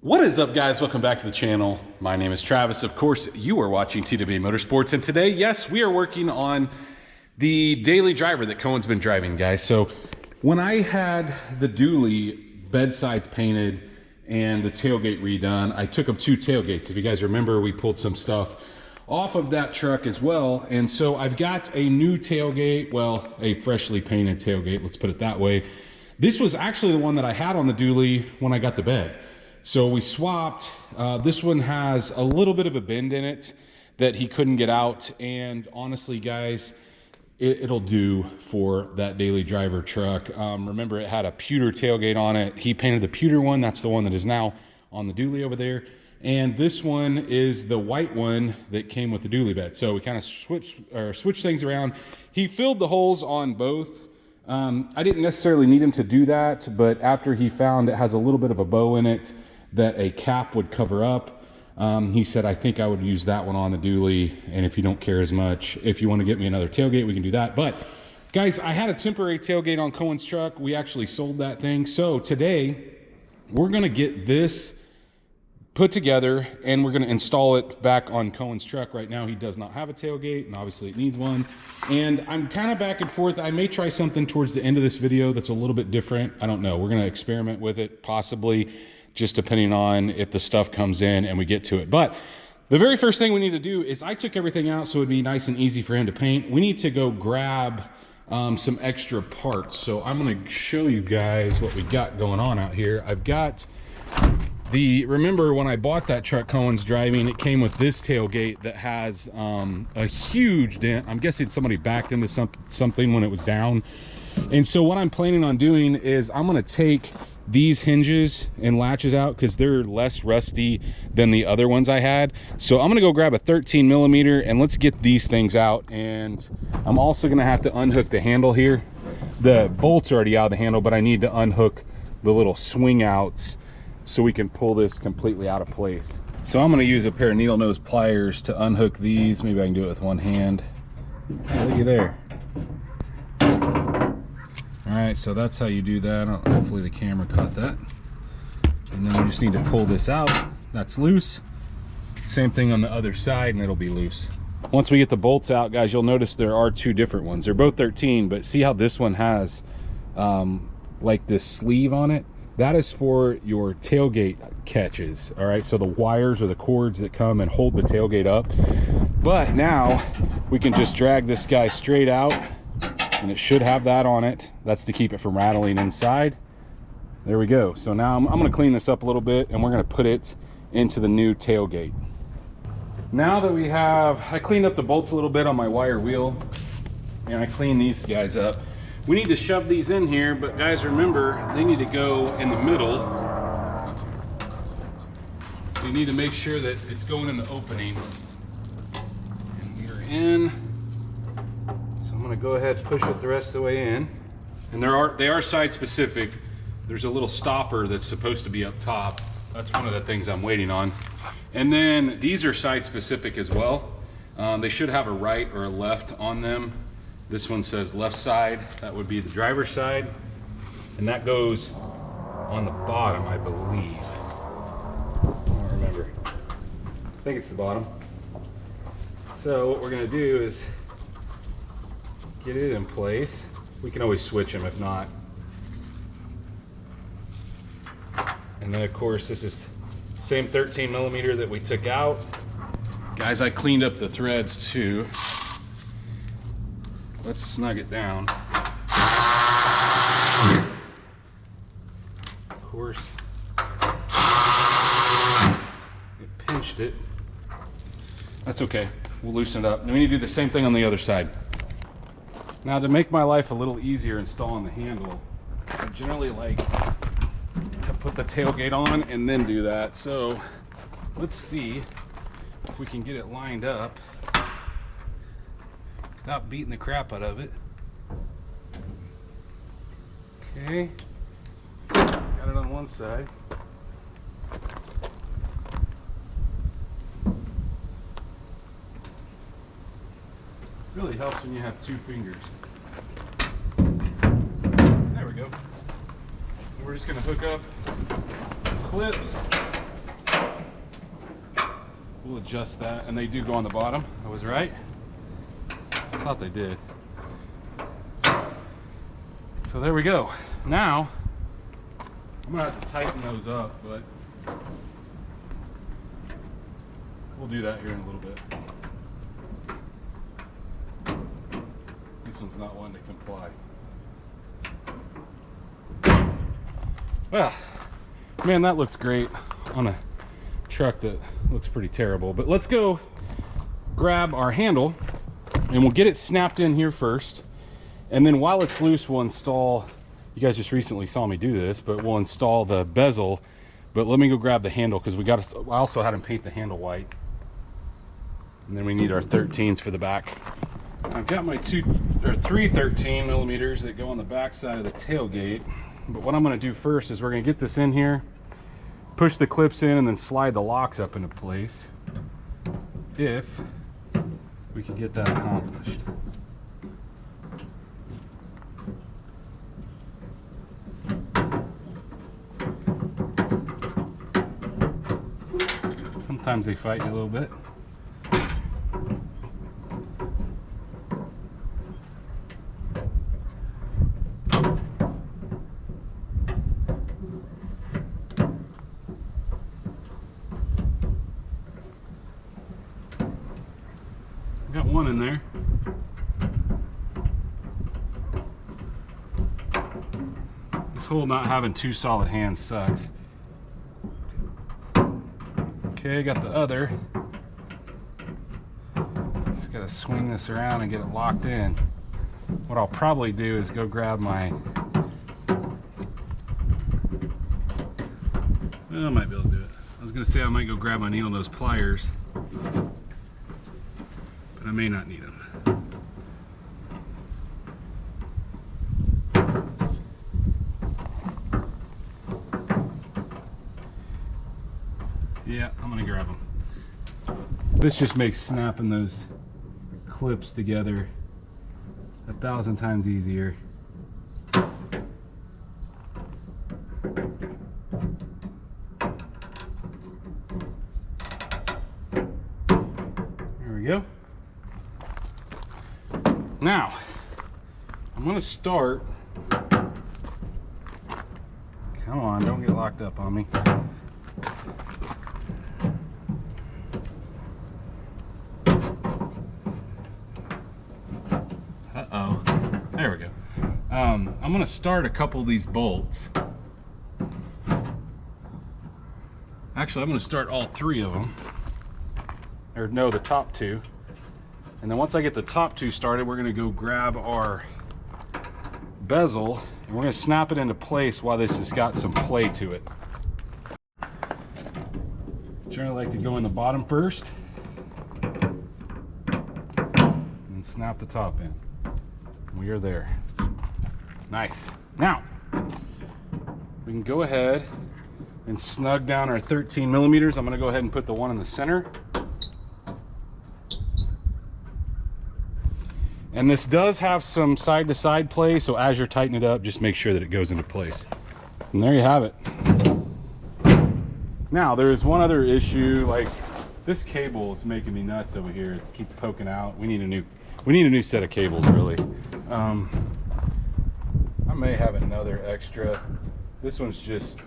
What is up, guys? Welcome back to the channel. My name is Travis. Of course, you are watching TWA Motorsports, and today, yes, we are working on the daily driver that Cohen's been driving, guys. So when I had the dually bedsides painted and the tailgate redone, I took up two tailgates. If you guys remember, we pulled some stuff off of that truck as well. And so I've got a new tailgate, well, a freshly painted tailgate, let's put it that way. This was actually the one that I had on the dually when I got the bed. So we swapped. This one has a little bit of a bend in it that he couldn't get out. And honestly, guys, it'll do for that daily driver truck. Remember, it had a pewter tailgate on it. He painted the pewter one. That's the one that is now on the dually over there. And this one is the white one that came with the dually bed. So we kind of switched things around. He filled the holes on both. I didn't necessarily need him to do that, but after he found it has a little bit of a bow in it that a cap would cover up, he said, I think I would use that one on the dually. And if you don't care as much, if you want to get me another tailgate, we can do that. But guys, I had a temporary tailgate on Cohen's truck. We actually sold that thing. So today we're going to get this put together and we're going to install it back on Cohen's truck. Right now he does not have a tailgate, and obviously it needs one. And I'm kind of back and forth. I may try something towards the end of this video that's a little bit different. I don't know. We're going to experiment with it, possibly, just depending on if the stuff comes in and we get to it. But the very first thing we need to do is, I took everything out so it'd be nice and easy for him to paint. We need to go grab some extra parts. So I'm going to show you guys what we got going on out here. I've got remember when I bought that truck Cohen's driving, it came with this tailgate that has a huge dent. I'm guessing somebody backed into something when it was down. And so what I'm planning on doing is I'm going to take these hinges and latches out because they're less rusty than the other ones I had. So I'm going to go grab a 13 millimeter and let's get these things out. And I'm also going to have to unhook the handle here. The bolt's already out of the handle, but I need to unhook the little swing outs so we can pull this completely out of place. So I'm going to use a pair of needle nose pliers to unhook these. Maybe I can do it with one hand. Looky there. All right, so that's how you do that. Hopefully the camera caught that. And then we just need to pull this out. That's loose. Same thing on the other side, and it'll be loose. Once we get the bolts out, guys, you'll notice there are two different ones. They're both 13, but see how this one has like this sleeve on it? That is for your tailgate catches. All right, so the wires or the cords that come and hold the tailgate up. But now we can just drag this guy straight out, and it should have that on it. That's to keep it from rattling inside. There we go. So now I'm going to clean this up a little bit, and we're going to put it into the new tailgate. Now that we have, I cleaned up the bolts a little bit on my wire wheel, and I cleaned these guys up. We need to shove these in here, but guys, remember, they need to go in the middle. So you need to make sure that it's going in the opening. And we're in. So I'm gonna go ahead and push it the rest of the way in. And they are side specific. There's a little stopper that's supposed to be up top. That's one of the things I'm waiting on. And then these are side specific as well. They should have a right or a left on them. This one says left side. That would be the driver's side. And that goes on the bottom, I believe. I don't remember. I think it's the bottom. So what we're gonna do is get it in place. We can always switch them if not. And then of course, this is the same 13 millimeter that we took out. Guys, I cleaned up the threads too. Let's snug it down. Of course, it pinched it. That's okay, we'll loosen it up. And we need to do the same thing on the other side. Now, to make my life a little easier installing the handle, I generally like to put the tailgate on and then do that. So let's see if we can get it lined up without beating the crap out of it. Okay, got it on one side. Really helps when you have two fingers. There we go. We're just going to hook up clips We'll adjust that, and they do go on the bottom. I was right. I thought they did. So there we go. Now, I'm gonna have to tighten those up, but we'll do that here in a little bit. This one's not one to comply. Well, man, that looks great on a truck that looks pretty terrible. But let's go grab our handle and we'll get it snapped in here first. And then while it's loose, we'll install, you guys just recently saw me do this, but we'll install the bezel. But let me go grab the handle because I also had him paint the handle white. And then we need our 13s for the back. I've got my three 13 millimeters that go on the back side of the tailgate. But what I'm going to do first is we're going to get this in here, push the clips in, and then slide the locks up into place, if we can get that accomplished. Sometimes they fight you a little bit. Got one in there. This whole not having two solid hands sucks. Okay, got the other. Just gotta swing this around and get it locked in. What I'll probably do is go grab my, well, I might be able to do it. I was gonna say I might go grab my needle nose pliers, but I may not need them. Yeah, I'm gonna grab them. This just makes snapping those clips together 1,000 times easier. There we go. Now, I'm gonna start. Come on, don't get locked up on me. Uh-oh, there we go. I'm gonna start a couple of these bolts. Actually, I'm gonna start all three of them. Or no, the top two. And then once I get the top two started, we're gonna go grab our bezel and we're gonna snap it into place while this has got some play to it. Generally like to go in the bottom first and snap the top in. We are there. Nice. Now, we can go ahead and snug down our 13 millimeters. I'm gonna go ahead and put the one in the center. And this does have some side-to-side play, so as you're tightening it up, just make sure that it goes into place. And there you have it. Now, there is one other issue, like this cable is making me nuts over here. It keeps poking out. We need a new set of cables, really. I may have another extra. This one's just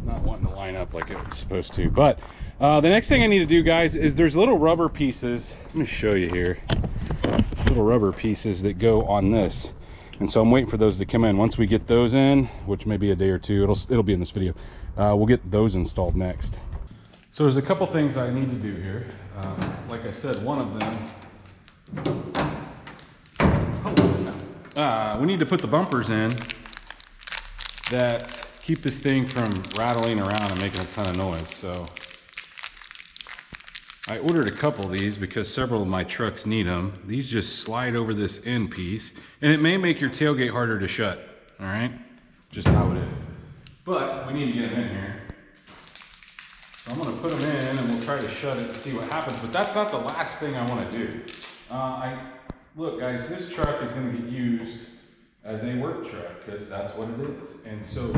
not wanting to line up like it was supposed to. But the next thing I need to do, guys, is there's little rubber pieces. Let me show you here. Little rubber pieces that go on this. And so I'm waiting for those to come in. Once we get those in, which may be a day or two, it'll be in this video. We'll get those installed next. So there's a couple things I need to do here. Like I said, one of them, we need to put the bumpers in that keep this thing from rattling around and making a ton of noise. So I ordered a couple of these because several of my trucks need them. These just slide over this end piece, and it may make your tailgate harder to shut, all right? Just how it is. But we need to get them in here. So I'm gonna put them in and we'll try to shut it and see what happens, but that's not the last thing I wanna do. Look guys, this truck is gonna get used as a work truck because that's what it is. And so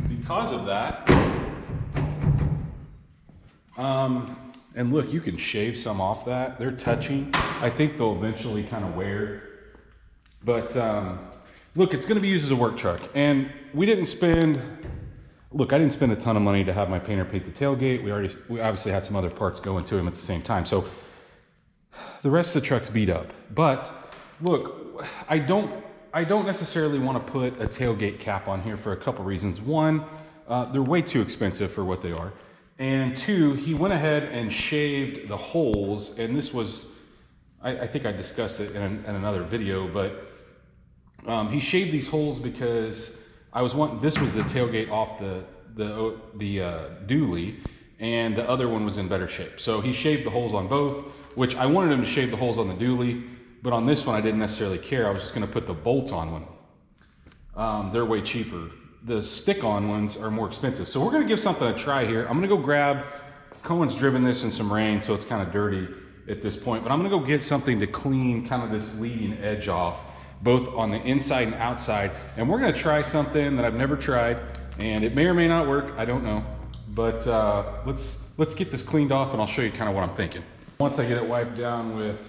because of that, And look, you can shave some off that. They're touching. I think they'll eventually kind of wear. But look, it's going to be used as a work truck. And we didn't spend, look, I didn't spend a ton of money to have my painter paint the tailgate. We obviously had some other parts go into him at the same time. So the rest of the truck's beat up. But look, I don't necessarily want to put a tailgate cap on here for a couple reasons. One, they're way too expensive for what they are. And two, he went ahead and shaved the holes. And this was, I think I discussed it in another video, but he shaved these holes because I was wanting, this was the tailgate off the dually, and the other one was in better shape. So he shaved the holes on both, which I wanted him to shave the holes on the dually, but on this one I didn't necessarily care. I was just going to put the bolts on one. They're way cheaper. The stick-on ones are more expensive. So we're going to give something a try here. I'm going to go grab, Cohen's driven this in some rain, so it's kind of dirty at this point, but I'm going to go get something to clean kind of this leading edge off, both on the inside and outside. And we're going to try something that I've never tried, and it may or may not work. I don't know, but let's get this cleaned off, and I'll show you kind of what I'm thinking. Once I get it wiped down with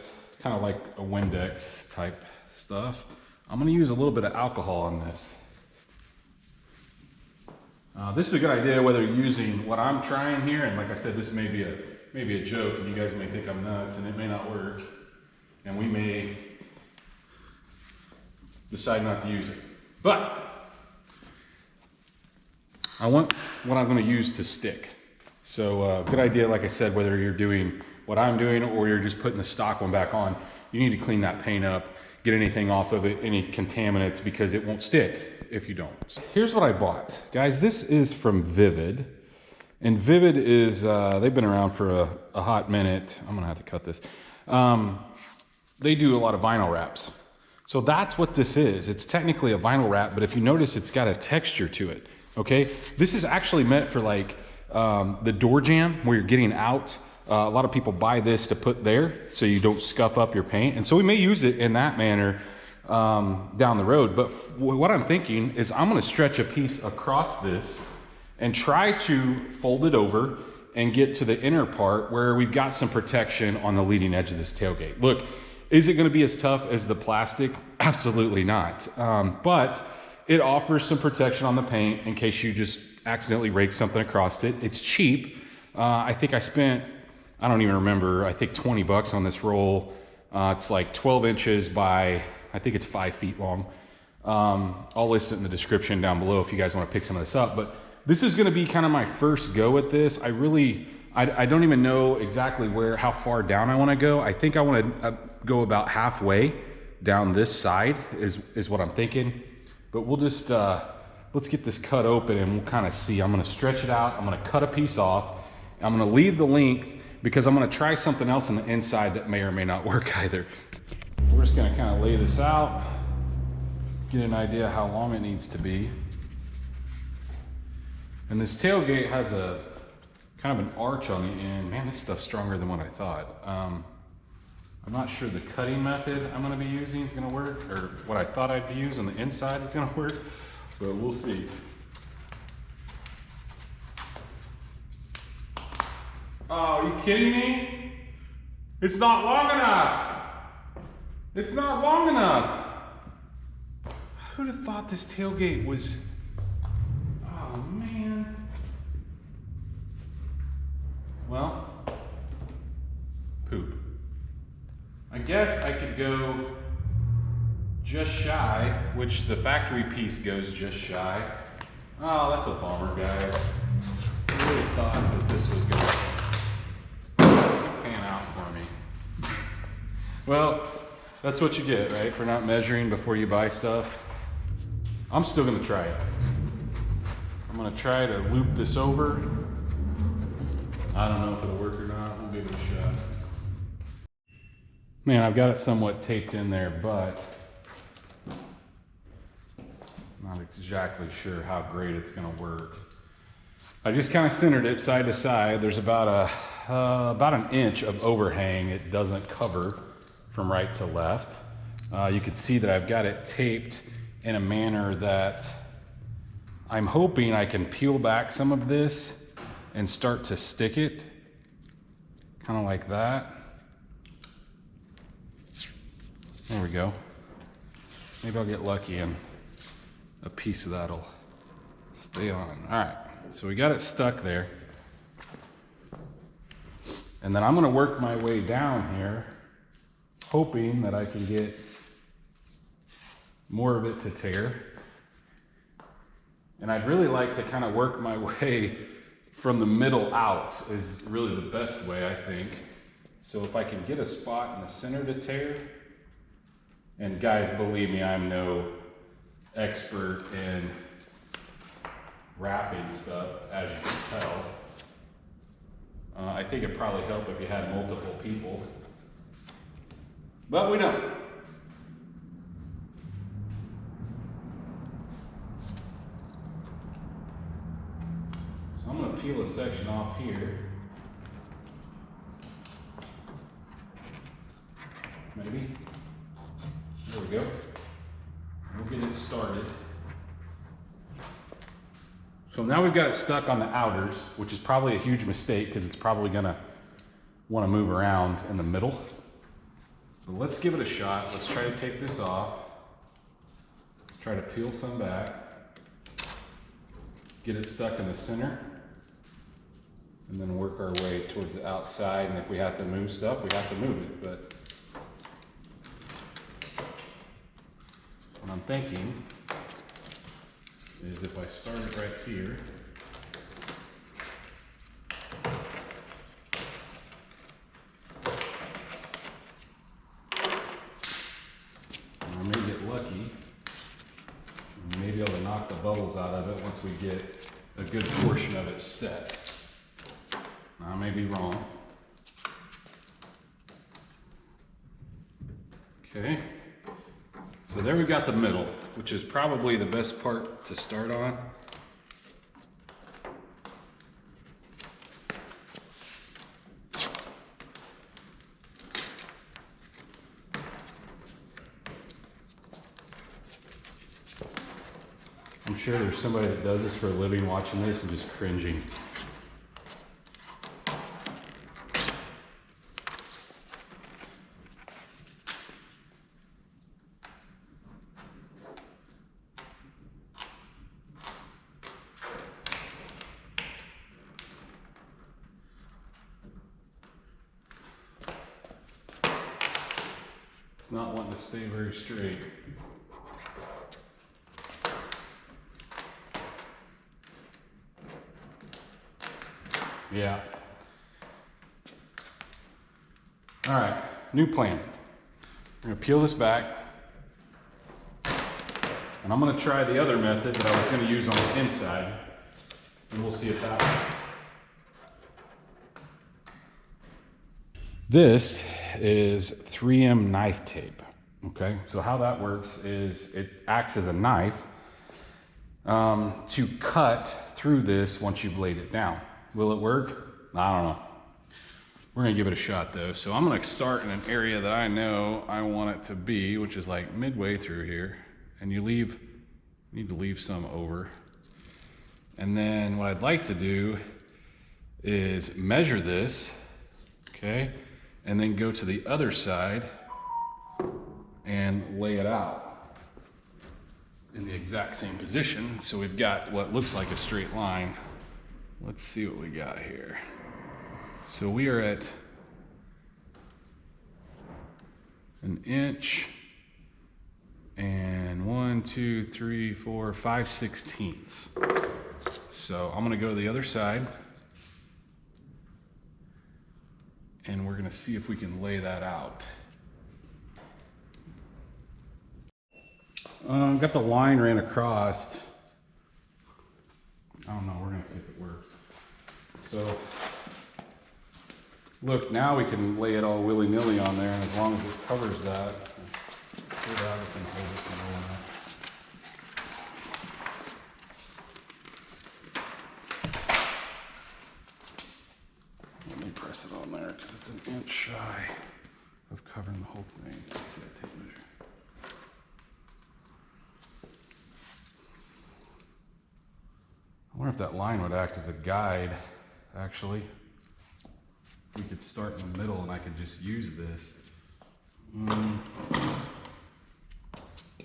kind of like a Windex type stuff, I'm going to use a little bit of alcohol on this. This is a good idea whether you're using what I'm trying here, and like I said, this may be a joke, and you guys may think I'm nuts, and it may not work, and we may decide not to use it. But I want what I'm going to use to stick. So good idea, like I said, whether you're doing what I'm doing or you're just putting the stock one back on, you need to clean that paint up, get anything off of it, any contaminants, because it won't stick if you don't. So here's what I bought. Guys, this is from Vivid. And Vivid is, they've been around for a hot minute. I'm gonna have to cut this. They do a lot of vinyl wraps. So that's what this is. It's technically a vinyl wrap, but if you notice, it's got a texture to it, okay? This is actually meant for like the door jamb where you're getting out. A lot of people buy this to put there so you don't scuff up your paint. And so we may use it in that manner down the road. But what I'm thinking is I'm gonna stretch a piece across this and try to fold it over and get to the inner part where we've got some protection on the leading edge of this tailgate. Look, is it gonna be as tough as the plastic? Absolutely not. But it offers some protection on the paint in case you just accidentally rake something across it. It's cheap. I think I spent, I don't even remember, I think 20 bucks on this roll. It's like 12 inches by, I think it's 5 feet long. I'll list it in the description down below if you guys wanna pick some of this up. But this is gonna be kind of my first go at this. I don't even know exactly how far down I wanna go. I think I wanna go about halfway down this side is what I'm thinking. But we'll just, let's get this cut open and we'll kind of see. I'm gonna stretch it out. I'm gonna cut a piece off. I'm gonna leave the length because I'm gonna try something else on the inside that may or may not work either. We're just gonna kind of lay this out, get an idea how long it needs to be. And this tailgate has a kind of an arch on the end. Man, this stuff's stronger than what I thought. I'm not sure the cutting method I'm gonna be using is gonna work, or what I thought I'd use on the inside is gonna work, but we'll see. Oh, are you kidding me? It's not long enough. It's not long enough. Who'd have thought this tailgate was, oh man. Well, poop. I guess I could go just shy, which the factory piece goes just shy. Oh, that's a bummer, guys. I really thought that this was gonna pan out for me. Well, that's what you get, right? For not measuring before you buy stuff. I'm still gonna try it. I'm gonna try to loop this over. I don't know if it'll work or not. We'll give it a shot. Man, I've got it somewhat taped in there, but not exactly sure how great it's gonna work. I just kind of centered it side to side. There's about an inch of overhang it doesn't cover from right to left. You can see that I've got it taped in a manner that I'm hoping I can peel back some of this and start to stick it kind of like that. There we go. Maybe I'll get lucky and a piece of that'll stay on. All right, so we got it stuck there. And then I'm gonna work my way down here, hoping that I can get more of it to tear. And I'd really like to kind of work my way from the middle out is really the best way, I think. So if I can get a spot in the center to tear, and guys, believe me, I'm no expert in wrapping stuff, as you can tell. I think it'd probably help if you had multiple people, but we don't. So I'm gonna peel a section off here. Maybe. There we go. We'll get it started. So now we've got it stuck on the outers, which is probably a huge mistake because it's probably gonna wanna move around in the middle. But let's give it a shot. Let's try to take this off. Let's try to peel some back. Get it stuck in the center. And then work our way towards the outside. And if we have to move stuff, we have to move it. But what I'm thinking is if I start it right here, and I may get lucky, and may be able to knock the bubbles out of it once we get a good portion of it set. I may be wrong. Okay. So there we've got the middle, which is probably the best part to start on. I'm sure there's somebody that does this for a living watching this and just cringing. Not wanting to stay very straight. Yeah. All right, new plan. We're gonna peel this back, and I'm gonna try the other method that I was gonna use on the inside, and we'll see if that works. This is 3M knife tape, okay? So how that works is it acts as a knife to cut through this once you've laid it down. Will it work? I don't know. We're gonna give it a shot though. So I'm gonna start in an area that I know I want it to be, which is like midway through here. And you need to leave some over. And then what I'd like to do is measure this, okay? And then go to the other side and lay it out in the exact same position. So we've got what looks like a straight line. Let's see what we got here. So we are at 1 inch and 1, 2, 3, 4, 5/16. So I'm gonna go to the other side, and we're gonna see if we can lay that out. Got the line ran across. I don't know, we're gonna see if it works. So, look, now we can lay it all willy-nilly on there, and as long as it covers that, pull it out and hold it from rolling out. Let me press it on there, because it's 1 inch shy of covering the whole thing. See that tape measure? I wonder if that line would act as a guide, actually. we could start in the middle and I could just use this.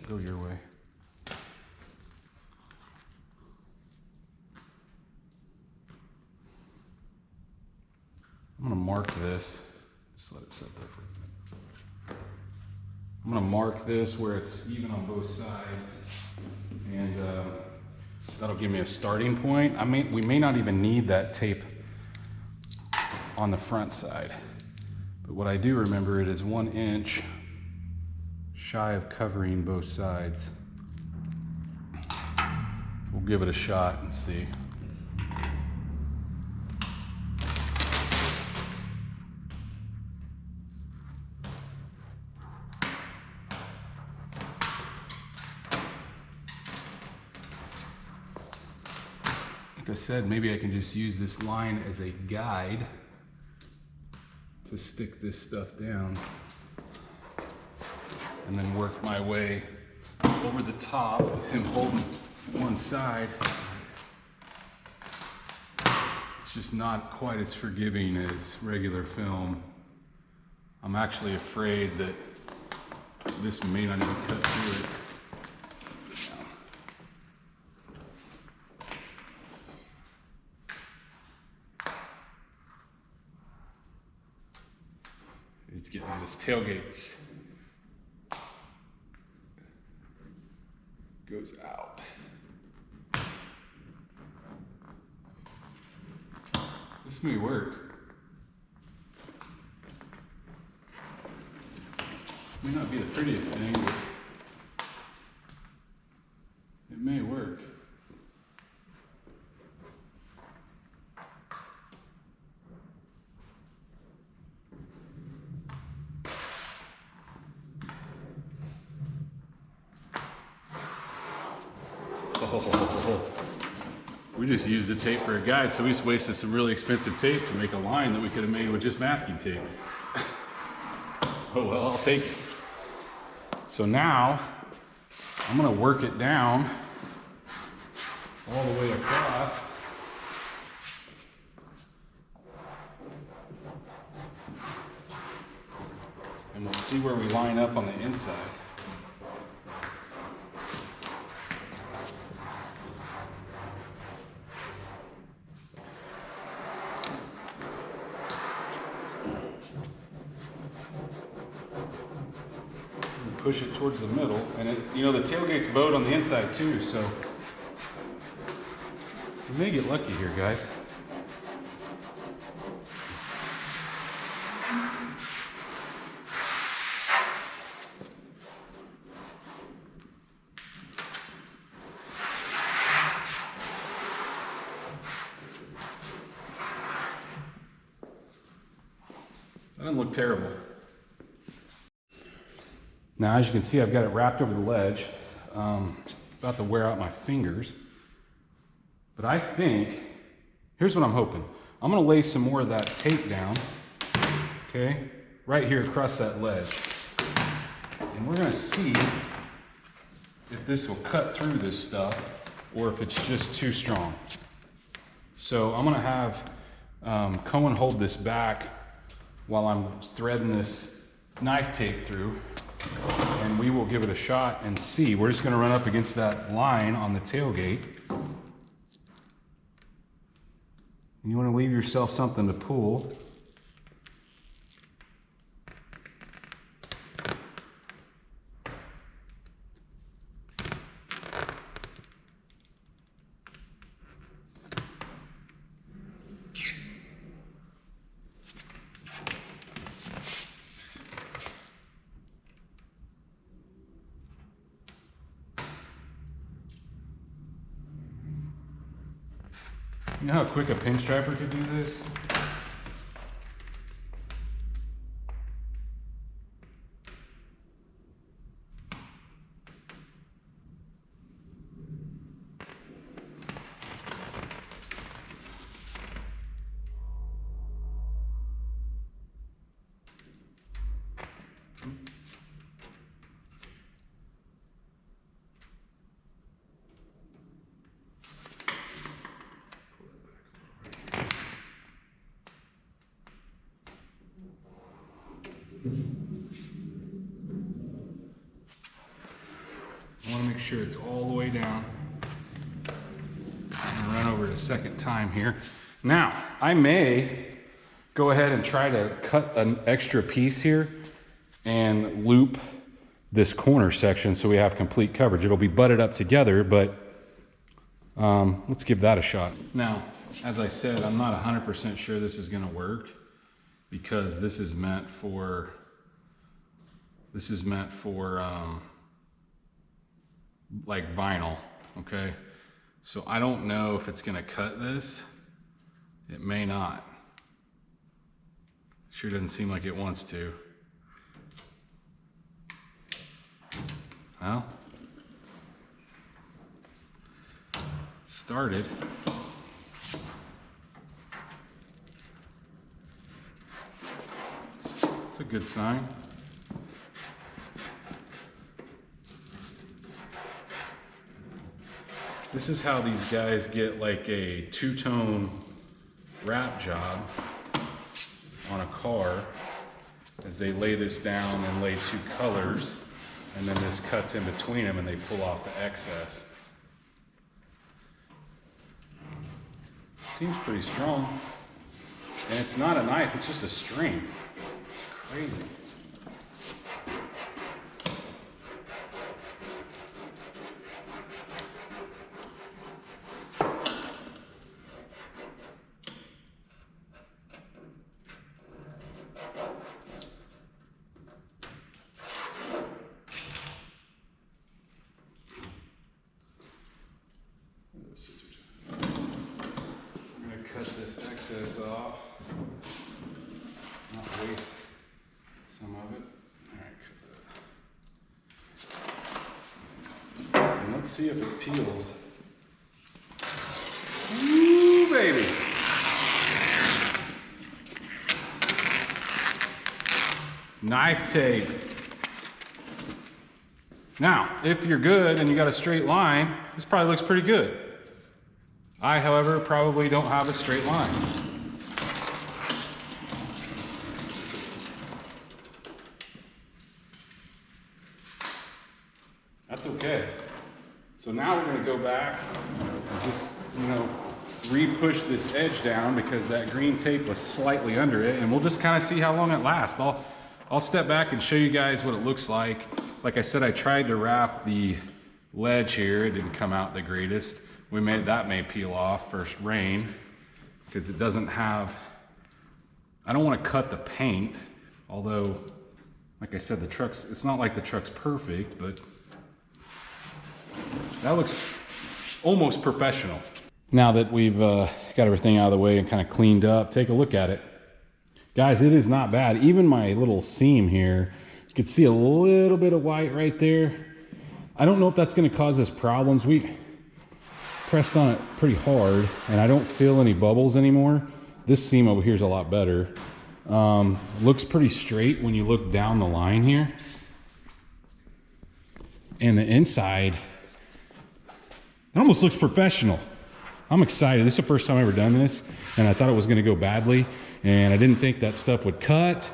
Go your way. I'm gonna mark this. Just let it sit there for a minute. I'm gonna mark this where it's even on both sides, and that'll give me a starting point. We may not even need that tape on the front side, but what I do remember, it is 1 inch shy of covering both sides. So we'll give it a shot and see. Like I said, maybe I can just use this line as a guide to stick this stuff down and then work my way over the top with him holding one side. It's just not quite as forgiving as regular film. I'm actually afraid that this may not even cut through it. It's getting this tailgate goes out. This may work. May not be the prettiest thing, but it may work. We just used the tape for a guide, so we just wasted some really expensive tape to make a line that we could have made with just masking tape. Oh well, I'll take it. So now, I'm gonna work it down all the way across. And we'll see where we line up on the inside. Push it towards the middle, and you know, the tailgate's bowed on the inside too, so we may get lucky here, guys. That doesn't look terrible. Now, as you can see, I've got it wrapped over the ledge. About to wear out my fingers. But I think, here's what I'm hoping. I'm gonna lay some more of that tape down, okay? Right here across that ledge. And we're gonna see if this will cut through this stuff or if it's just too strong. So I'm gonna have Cohen hold this back while I'm threading this knife tape through. And we will give it a shot and see. We're just going to run up against that line on the tailgate. You want to leave yourself something to pull. You know how quick a pinstriper could do this? I want to make sure it's all the way down. I'm gonna run over it a second time here. Now, I may go ahead and try to cut an extra piece here and loop this corner section so we have complete coverage. It'll be butted up together, but let's give that a shot. Now, as I said, I'm not 100% sure this is gonna work because this is meant for like vinyl, okay? So I don't know if it's gonna cut this. It may not. Sure doesn't seem like it wants to. Well, started. It's a good sign. This is how these guys get like a two-tone wrap job on a car, as they lay this down and lay two colors, and then this cuts in between them and they pull off the excess. Seems pretty strong. And it's not a knife, it's just a string. It's crazy. This excess off, not waste some of it. All right, and let's see if it peels. Ooh, baby. Knife tape. Now, if you're good and you got a straight line, this probably looks pretty good. I, however, probably don't have a straight line. That's okay. So now we're going to go back and just, re-push this edge down because that green tape was slightly under it, and we'll just kind of see how long it lasts. I'll step back and show you guys what it looks like. Like I said, I tried to wrap the ledge here. It didn't come out the greatest. That may peel off first rain because it doesn't have, I don't want to cut the paint, although, like I said, it's not like the truck's perfect, but that looks almost professional. Now that we've got everything out of the way and kind of cleaned up, take a look at it. Guys, it is not bad. Even my little seam here, you can see a little bit of white right there. I don't know if that's going to cause us problems. We pressed on it pretty hard and I don't feel any bubbles anymore. This seam over here is a lot better. Looks pretty straight when you look down the line here. And the inside, it almost looks professional. I'm excited. This is the first time I've ever done this, and I thought it was going to go badly, and I didn't think that stuff would cut,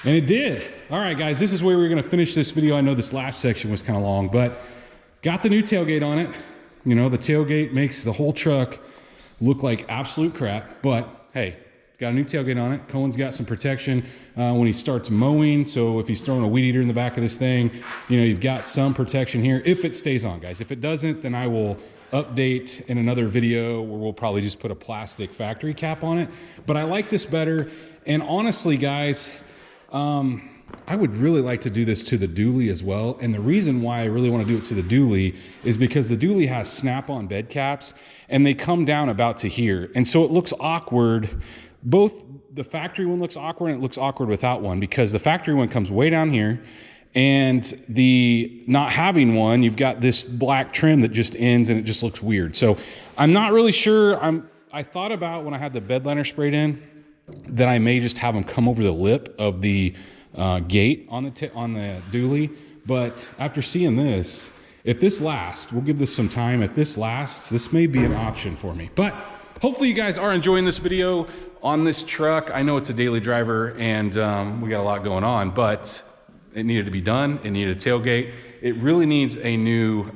and it did. All right, guys, this is where we're going to finish this video. I know this last section was kind of long, but got the new tailgate on it. The tailgate makes the whole truck look like absolute crap, but hey, got a new tailgate on it. Cohen's got some protection when he starts mowing, so if he's throwing a weed eater in the back of this thing, you've got some protection here if it stays on, guys. If it doesn't, then I will update in another video where we'll probably just put a plastic factory cap on it. But I like this better, and honestly, guys, I would really like to do this to the dually as well. And the reason why I really want to do it to the dually is because the dually has snap-on bed caps and they come down about to here. And so it looks awkward. Both the factory one looks awkward and it looks awkward without one, because the factory one comes way down here, and the not having one, you've got this black trim that just ends and it just looks weird. So I'm not really sure. I thought about when I had the bedliner sprayed in that I may just have them come over the lip of the gate on the dually. But after seeing this, if this lasts, we'll give this some time. If this lasts, this may be an option for me. But hopefully you guys are enjoying this video on this truck. I know it's a daily driver and we got a lot going on, but it needed to be done. It needed a tailgate. It really needs a new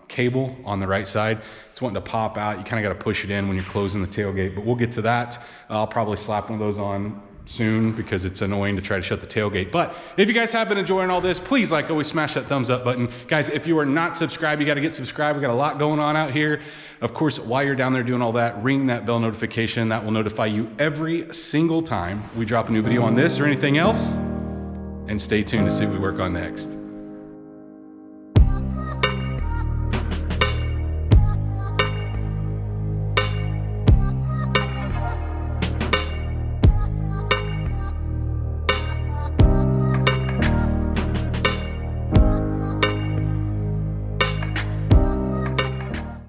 cable on the right side. It's wanting to pop out. You kind of got to push it in when you're closing the tailgate, but we'll get to that. I'll probably slap one of those on soon because it's annoying to try to shut the tailgate. But if you guys have been enjoying all this, please, like always, smash that thumbs up button. Guys, if you are not subscribed, you got to get subscribed. We got a lot going on out here. Of course, while you're down there doing all that, ring that bell notification. That will notify you every single time we drop a new video on this or anything else. And stay tuned to see what we work on next.